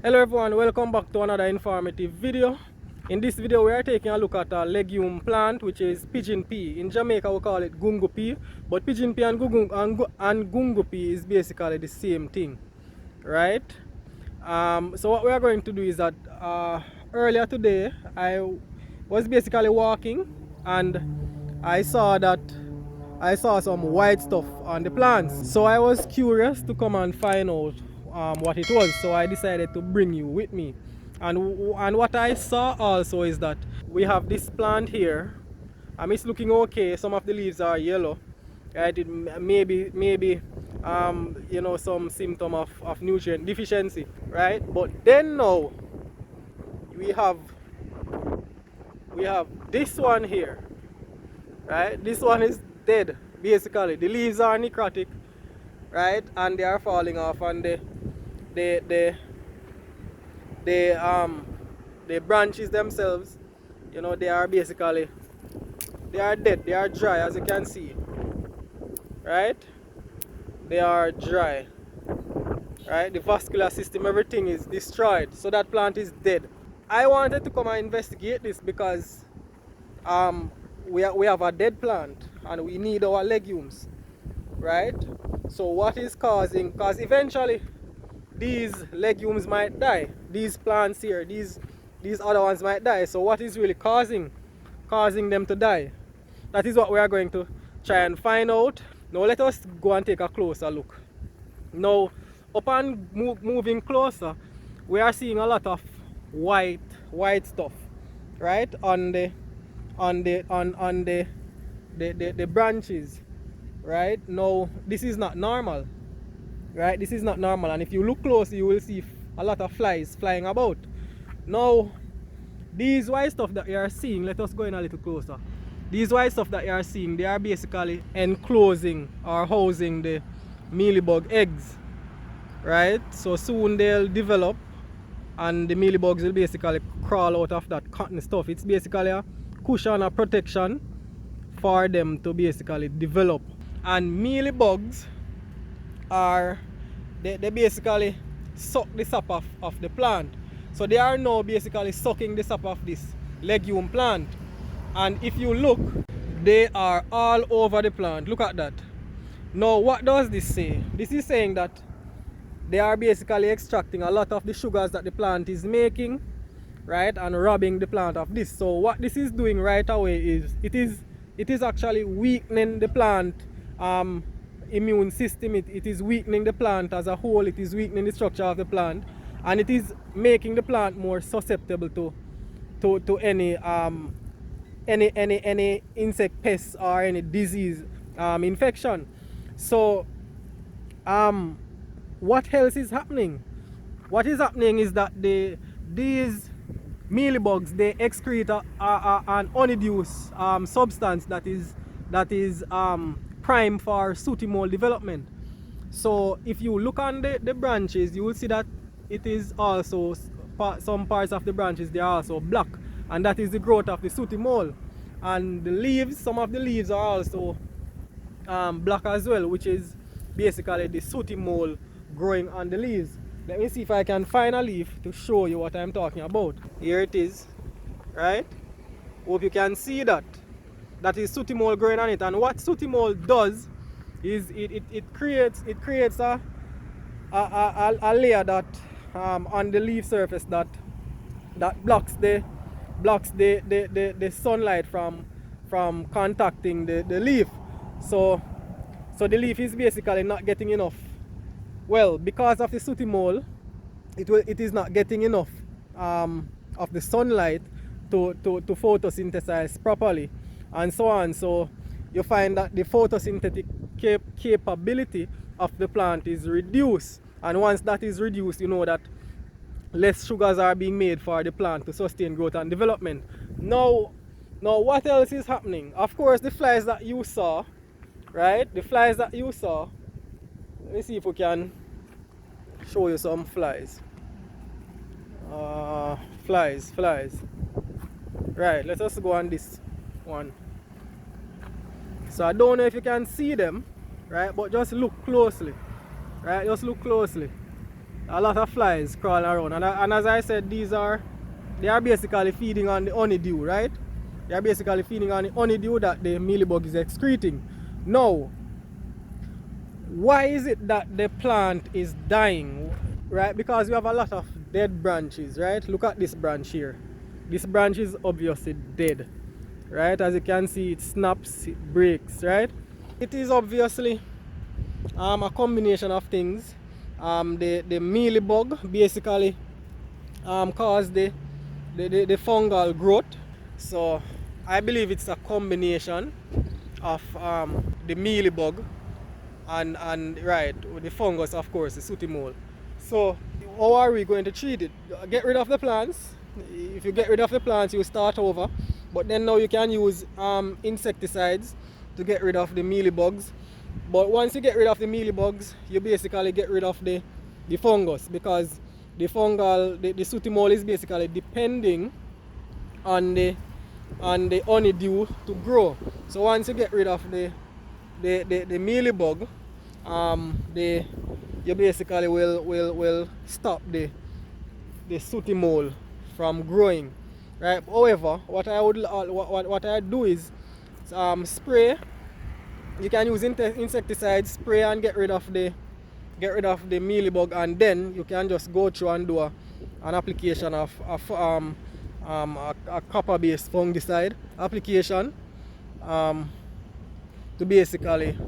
Hello everyone, welcome back to another informative video. In this video we are taking a look at a legume plant which is pigeon pea. In Jamaica we call it gungu pea, but pigeon pea and gungu pea is basically the same thing, right? So what we are going to do is that earlier today I was basically walking and I saw some white stuff on the plants. So I was curious to come and find out what it was, so I decided to bring you with me. And what I saw also is that we have this plant here. It's looking okay. Some of the leaves are yellow, right? It maybe you know, some symptom of nutrient deficiency, right? But then now we have this one here, right? This one is dead basically. The leaves are necrotic, right? And they are falling off, and the branches themselves, you know, they are basically, they are dead, they are dry, as you can see, right? They are dry, right? The vascular system, everything is destroyed, so that plant is dead. I wanted to come and investigate this because we have a dead plant and we need our legumes, right? So what is causing, because eventually these legumes might die, these plants here, these other ones might die. So what is really causing them to die? That is what we are going to try and find out. Now let us go and take a closer look. Now upon moving closer, we are seeing a lot of white stuff, right, on the branches, right? Now this is not normal, right? This is not normal, and if you look closely you will see a lot of flies flying about. Now these white stuff that you are seeing, let us go in a little closer. These white stuff that you are seeing, they are basically enclosing or housing the mealybug eggs, right? So soon they'll develop and the mealybugs will basically crawl out of that cotton stuff. It's basically a cushion, a protection for them to basically develop. And mealybugs are, they basically suck the sap of the plant. So they are now basically sucking the sap of this legume plant. And if you look, they are all over the plant. Look at that. Now what does this say? This is saying that they are basically extracting a lot of the sugars that the plant is making, right, and robbing the plant of this. So what this is doing right away is it is actually weakening the plant immune system. It is weakening the plant as a whole. It is weakening the structure of the plant, and it is making the plant more susceptible to any insect pests or any disease infection. So what else is happening? What is happening is that these mealybugs, they excrete an honeydew substance that is prime for sooty mold development. So if you look on the branches, you will see that it is also some parts of the branches, they are also black, and that is the growth of the sooty mold. And the leaves, some of the leaves are also black as well, which is basically the sooty mold growing on the leaves. Let me see if I can find a leaf to show you what I'm talking about. Here it is, right? Hope you can see that. That is sooty mold growing on it. And what sooty mold does is it creates a layer that on the leaf surface that blocks the sunlight from contacting the leaf. So the leaf is basically not getting enough. Well, because of the sooty mold, it is not getting enough of the sunlight to photosynthesize properly, and so on. So you find that the photosynthetic capability of the plant is reduced, and once that is reduced, you know that less sugars are being made for the plant to sustain growth and development. Now what else is happening? Of course, the flies that you saw, right? The flies that you saw. Let me see if we can show you some flies. Flies. Right, let us go on this one. So I don't know if you can see them, right? But just look closely, right? Just look closely. a lot of flies crawling around. And as I said, they are basically feeding on the honeydew, right? They are basically feeding on the honeydew that the mealybug is excreting. Now, why is it that the plant is dying? Right? Because we have a lot of dead branches, right? Look at this branch here. This branch is obviously dead, right? As you can see, it snaps, it breaks, right? It is obviously a combination of things. The mealybug basically caused the fungal growth. So I believe it's a combination of the mealybug and right, the fungus, of course, the sooty mole. So how are we going to treat it? Get rid of the plants. If you get rid of the plants, you start over. But then now you can use insecticides to get rid of the mealybugs. But once you get rid of the mealybugs, you basically get rid of the fungus, because the sooty mole is basically depending on the honeydew to grow. So once you get rid of the mealybug, you basically will stop the sooty mole from growing, right? However, what I do is spray. You can use insecticides, spray and get rid of the mealybug, and then you can just go through and do an application of a copper-based fungicide application to basically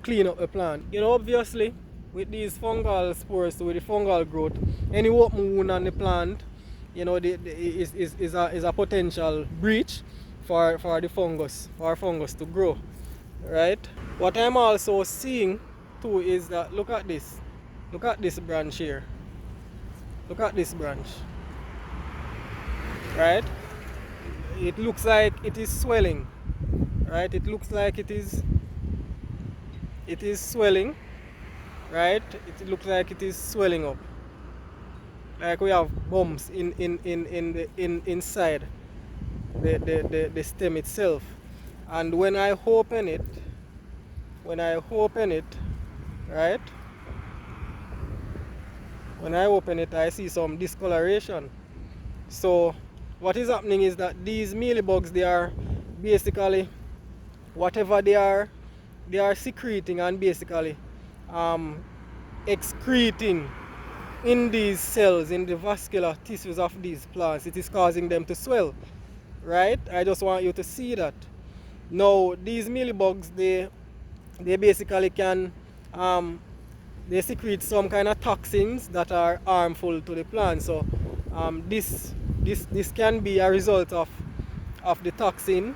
clean up the plant. You know, obviously with these fungal spores, with the fungal growth, any open wound on the plant, you know, is a potential breach for the fungus to grow, right? What I'm also seeing too is that, look at this branch here, look at this branch, right? It looks like it is swelling, right? It looks like it is swelling, right? It looks like it is swelling up, like we have bumps inside the stem itself. And when I open it, right, when I open it, I see some discoloration. So what is happening is that these mealybugs, they are basically, whatever they are secreting and basically excreting in these cells, in the vascular tissues of these plants. It is causing them to swell, right? I just want you to see that. Now these mealybugs, they basically can they secrete some kind of toxins that are harmful to the plant. So this can be a result of the toxin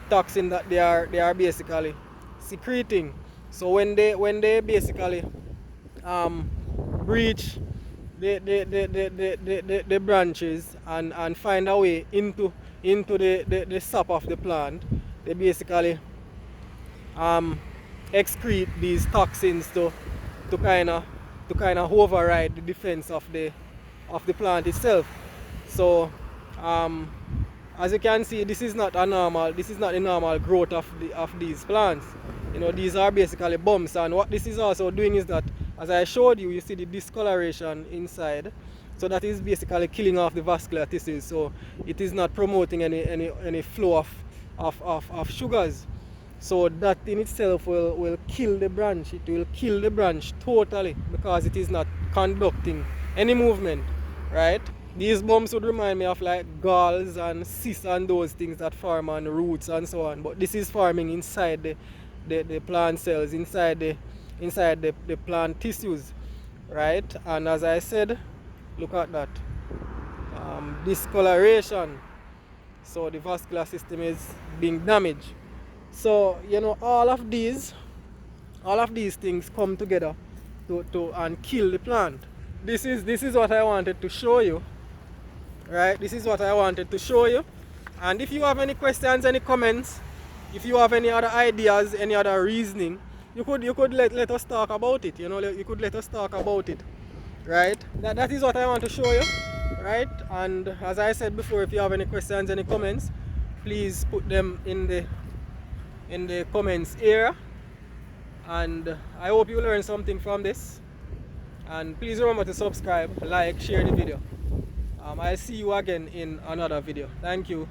that they are basically secreting. So when they basically breach the branches and find a way into the sap of the plant, they basically excrete these toxins to kind of override the defense of the plant itself. So as you can see, this is not the normal growth of these plants. You know, these are basically bumps, and what this is also doing is that, as I showed you, you see the discoloration inside. So that is basically killing off the vascular tissues. So it is not promoting any flow of sugars. So that in itself will kill the branch. It will kill the branch totally, because it is not conducting any movement, right? These bumps would remind me of like galls and cysts and those things that form on roots and so on. But this is forming inside the plant cells, inside the plant tissues, right? And as I said, look at that discoloration. So the vascular system is being damaged. So you know, all of these things come together to and kill the plant. This is what I wanted to show you, right? This is what I wanted to show you. And if you have any questions, any comments, if you have any other ideas, any other reasoning, you could let us talk about it. You know, you could let us talk about it, right? That is what I want to show you, right? And as I said before, if you have any questions, any comments, please put them in the comments area. And I hope you learned something from this. And please remember to subscribe, like, share the video. I'll see you again in another video. Thank you.